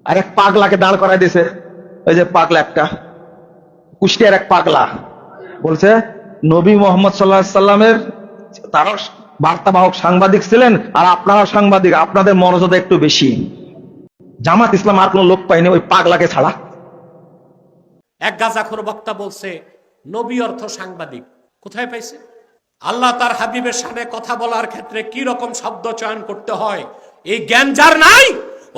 আর এক পাগলাকে দাঁড় করাই দিয়েছে। ওই যে পাগলা একটা কুষ্টিয়ার এক পাগলা বলছে নবী মোহাম্মদ সাল্লাল্লাহু আলাইহি সাল্লামের তারা বার্তাবাহক সাংবাদিক ছিলেন, আর আপনারা সাংবাদিক, আপনাদের মর্যাদা একটু বেশি। জামাত ইসলাম আর কোন লোক পায়নি ওই পাগলাকে ছাড়া। এক গাঁজাখোর বক্তা বলছে নবী অর্থ সাংবাদিক। কোথায় পাইছে? আল্লাহ তার হাবিবের সামনে কথা বলার ক্ষেত্রে কি রকম শব্দ চয়ন করতে হয় এই জ্ঞান যার নাই,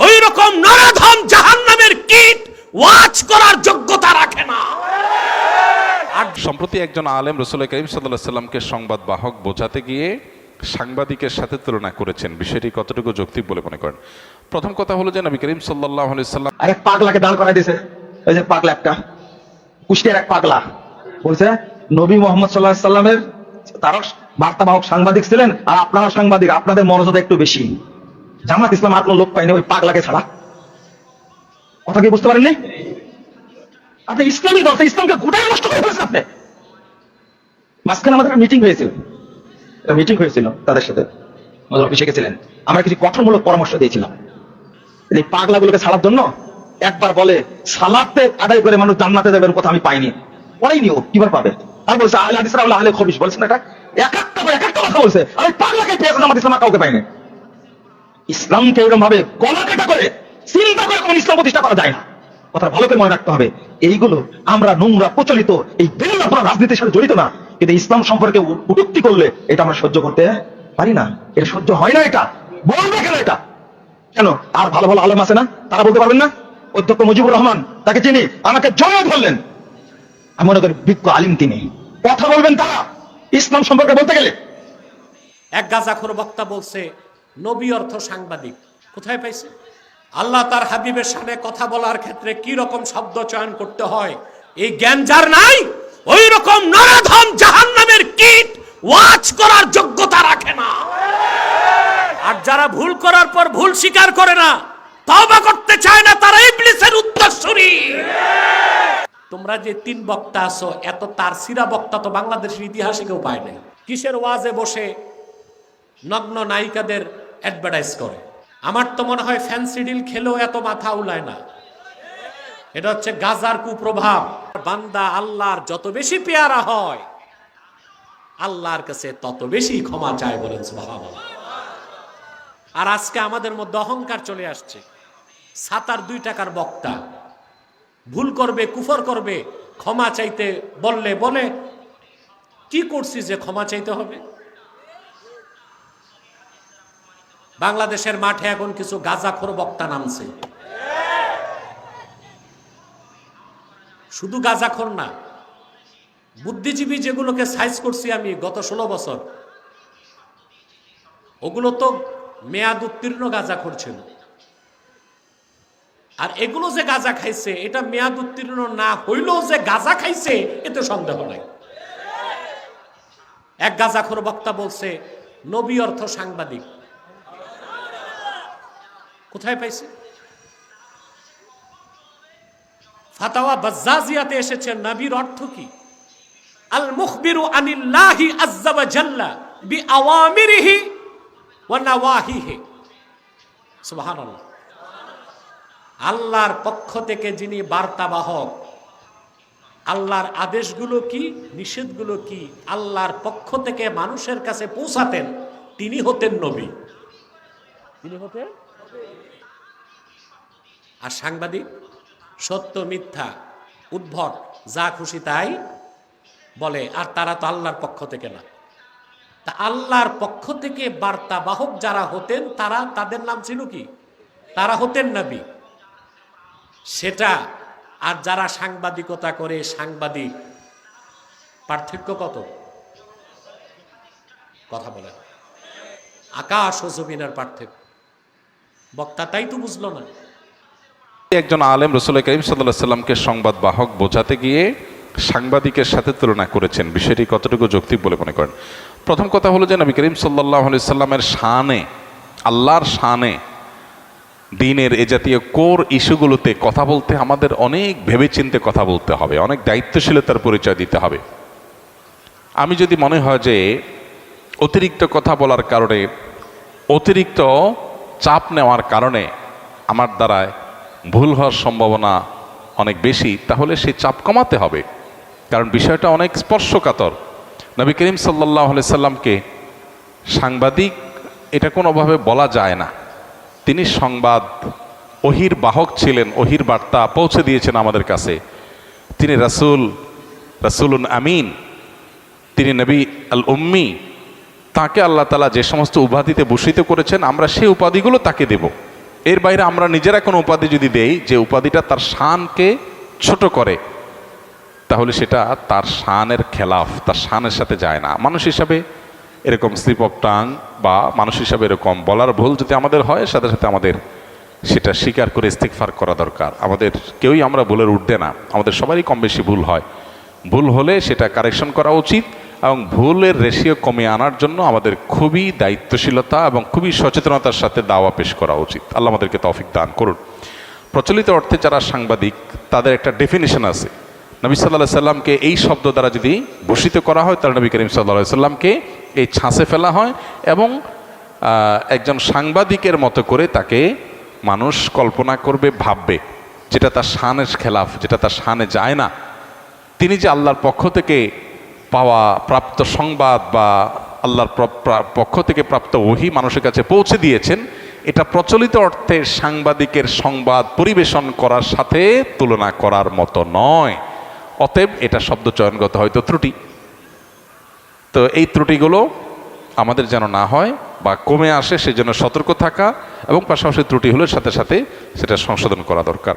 ওই রকম নরধম জাহান্নামের কীট ওয়াচ করার যোগ্যতা রাখে না। সম্প্রতি একজন আলেম রাসূল করিম সাল্লাল্লাহু আলাইহি সাল্লামকে সংবাদ বাহক বোঝাতে গিয়ে সাংবাদিকের সাথে তুলনা করেছেন, বিষয়টি কতটুকু যৌক্তিক বলে মনে করেন? প্রথম কথা হলো যে নবী করিম সাল্লাল্লাহু আলাইহি সাল্লাম আর এক পাগলাকে দাঁড় করাই দিয়েছে। ওই যে পাগলা একটা কুষ্টিয়ার এক পাগলা বলছে নবী মোহাম্মদ সাল্লাল্লাহু আলাইহি সাল্লামের তারা বার্তাবাহক সাংবাদিক ছিলেন, আর আপনারা সাংবাদিক, আপনাদের মর্যাদা একটু বেশি। জামাত ইসলাম আর কোন লোক পায়নি ওই পাগলাকে ছাড়া। কথা কি বুঝতে পারেননি? আপনি ইসলামী দল, ইসলামকে গোটাই নষ্ট করে ফেলেছেন আপনি। মাঝখানে আমাদের মিটিং হয়েছিল তাদের সাথে, অফিসে গেছিলেন। আমরা কিছু গঠনমূলক পরামর্শ দিয়েছিলাম এই পাগলাগুলোকে ছাড়ার জন্য। একবার বলে সালাতে আদায় করে মানুষ জান্নাতে যাবেন, কথা আমি পাইনি, পড়াইনি। ও কিবার পাবে? আর বলছে আহলে হাদিসরা হলো আহলে খবিস, বলছেন এটা এক একটা কথা বলছে। আমি পাগলাকে পেয়েছেন, আমার ইসলাম কাউকে পাইনি। ইসলামকে এরকম ভাবে গলা কাটা করে চিন্তা করে কোন ইসলাম প্রতিষ্ঠা করা যায় না। কথা ভালো করে মনে রাখতে হবে। এইগুলো আমরা নোংরা প্রচলিত এই বিভিন্ন রাজনীতির সাথে জড়িত না, কিন্তু ইসলাম সম্পর্কে কটূক্তি করলে এটা আমরা সহ্য করতে পারি না। এটা সহ্য হয় না। এটা বলবে কেন? এটা কেন? আর ভালো ভালো আলেম আছে না, তারা বলতে পারবেন না? অধ্যক্ষ মুজিবুর রহমান, তাকে চিনি, আমাকে জয় ধরলেন। আমি মনে করি বিজ্ঞ আলিম তিনি, কথা বলবেন তারা ইসলাম সম্পর্কে বলতে গেলে। এক গাঁজাখোর বক্তা বলছে নবী অর্থ সাংবাদিক। কোথায় পাইছে? আল্লাহ তার হাবিবের সামনে কথা বলার ক্ষেত্রে কি রকম শব্দ চয়ন করতে হয় এই জ্ঞান যার নাই, ওই রকম নরধম জাহান্নামের কীট ওয়াচ করার যোগ্যতা রাখে না। আর যারা ভুল করার পর ভুল স্বীকার করে না, তওবা করতে চায় না, তারা ইবলিসের উত্তরসূরি। তোমরা যে তিন বক্তা আছো, এত তারসিরা বক্তা তো বাংলাদেশের ইতিহাসে কেউ পায় নাই। কিসের ওয়াজে বসে নগ্ন নায়িকাদের অ্যাডভার্টাইজ করে? আমার তো মনে হয় ফ্যান্সি ডিল খেলেও এত মাথা উলায় না। এটা হচ্ছে গাজার কুপ্রভাব। বান্দা আল্লাহর যত বেশি পেয়ারা হয়, আল্লাহর কাছে তত বেশি ক্ষমা চায়, বলেন সুবহানাল্লাহ। আর আজকে আমাদের মধ্যে অহংকার চলে আসছে। 7 আর 2 টাকার বক্তা ভুল করবে, কুফর করবে, ক্ষমা চাইতে বললে বলে কি করছি যে ক্ষমা চাইতে হবে? বাংলাদেশের মাঠে এখন কিছু গাঁজাখোর বক্তা নামছে। শুধু গাঁজাখোর না, বুদ্ধিজীবী যেগুলোকে সাইজ করছি আমি গত 16 বছর, ওগুলো তো মেয়াদ উত্তীর্ণ গাঁজাখোর ছিল। আর এগুলো যে গাঁজা খাইছে, এটা মেয়াদ উত্তীর্ণ না হইলেও যে গাঁজা খাইছে এতে সন্দেহ নাই। এক গাঁজাখোর বক্তা বলছে নবী অর্থ সাংবাদিক। কোথায় পাইছে? ফাতাওয়া বাজ্জাজিয়াতে এসেছে নবীর অর্থ কি? আল মুখবিরু আনিল্লাহি আযজা ওয়া জাল্লা বিআওয়ামিরিহি ওয়া নাওয়াহিহি। সুবহানাল্লাহ। আল্লাহর পক্ষ থেকে যিনি বার্তাবাহক, আল্লাহর আদেশগুলো কি, নিষেধগুলো কি, আল্লাহর পক্ষ থেকে মানুষের কাছে পৌঁছাতেন, তিনি হতেন নবী। তিনি হতেন। আর সাংবাদিক সত্য মিথ্যা উদ্ভট যা খুশি তাই বলে, আর তারা তো আল্লাহর পক্ষ থেকে না। তা আল্লাহর পক্ষ থেকে বার্তাবাহক যারা হতেন, তারা, তাদের নাম ছিল কি? তারা হতেন নবী। সেটা আর যারা সাংবাদিকতা করে সাংবাদিক, পার্থক্য কত? কথা বলেন। আকাশ ও জমিনের পার্থক্য। বক্তা তাই তো বুঝলো না। একজন আলেম রাসূল করিম সাল্লাল্লাহু আলাইহি সাল্লামকে সংবাদ বাহক বোঝাতে গিয়ে সাংবাদিকের সাথে তুলনা করেছেন, বিষয়টি কতটুকু যৌক্তিক বলে মনে করেন? প্রথম কথা হলো যে নবী করিম সাল্লাল্লাহু আলাইহি সাল্লামের শানে, আল্লাহর শানে, দিনের এ জাতীয় কোর ইস্যুগুলোতে কথা বলতে আমাদের অনেক ভেবেচিন্তে কথা বলতে হবে, অনেক দায়িত্বশীলতার পরিচয় দিতে হবে। আমি যদি মনে হয় যে অতিরিক্ত কথা বলার কারণে, অতিরিক্ত চাপ নেওয়ার কারণে আমার দ্বারায় ভুল হওয়ার সম্ভাবনা অনেক বেশি, তাহলে সেই চাপ কমাতে হবে। কারণ বিষয়টা অনেক স্পর্শকাতর। নবী করিম সাল্লাল্লাহু আলাইহি সাল্লামকে সাংবাদিক এটা কোনোভাবে বলা যায় না। তিনি সংবাদ ওহির বাহক ছিলেন, ওহির বার্তা পৌঁছে দিয়েছেন আমাদের কাছে। তিনি রাসূলুন আমিন, তিনি নবী আল উম্মি। তাকে আল্লাহ তাআলা যে সমস্ত উপাধিতে ভূষিত করেছেন, আমরা সেই উপাধিগুলো তাকে দেব। এর বাইরে আমরা নিজেরা কোনো উপাধি যদি দেই যে উপাধিটা তার শানকে ছোট করে, তাহলে সেটা তার শানের খেলাফ, তার শানের সাথে যায় না। মানুষ হিসাবে এরকম স্লিপ অফ টাং বা মানুষ হিসাবে এরকম বলার ভুল যদি আমাদের হয়, সাথে সাথে আমাদের সেটা স্বীকার করে ইস্তিগফার করা দরকার। আমাদের কেউই আমরা ভুলের ঊর্ধ্বে না, আমাদের সবারই কম বেশি ভুল হয়। ভুল হলে সেটা কারেকশন করা উচিত এবং ভুলের রেশিও কমিয়ে আনার জন্য আমাদের খুবই দায়িত্বশীলতা এবং খুবই সচেতনতার সাথে দাওয়া পেশ করা উচিত। আল্লাহ আমাদেরকে তৌফিক দান করুন। প্রচলিত অর্থে যারা সাংবাদিক, তাদের একটা ডেফিনিশন আছে। নবী সাল্লাল্লাহু আলাইহি সাল্লামকে এই শব্দ দ্বারা যদি ভূষিত করা হয়, তাহলে নবী করিম সাল্লাল্লাহু আলাইহি সাল্লামকে এই ছাঁচে ফেলা হয় এবং একজন সাংবাদিকের মতো করে তাকে মানুষ কল্পনা করবে, ভাববে, যেটা তার শানের খেলাফ, যেটা তার শানে যায় না। তিনি যে আল্লাহর পক্ষ থেকে পাওয়া প্রাপ্ত সংবাদ বা আল্লাহর পক্ষ থেকে প্রাপ্ত ওহী মানুষের কাছে পৌঁছে দিয়েছেন, এটা প্রচলিত অর্থে সাংবাদিকের সংবাদ পরিবেশন করার সাথে তুলনা করার মতো নয়। অতএব এটা শব্দ চয়নগত হয়তো ত্রুটি। তো এই ত্রুটিগুলো আমাদের যেন না হয় বা কমে আসে, সেজন্য সতর্ক থাকা এবং পাশাপাশি ত্রুটি হলে সাথে সাথে সেটা সংশোধন করা দরকার।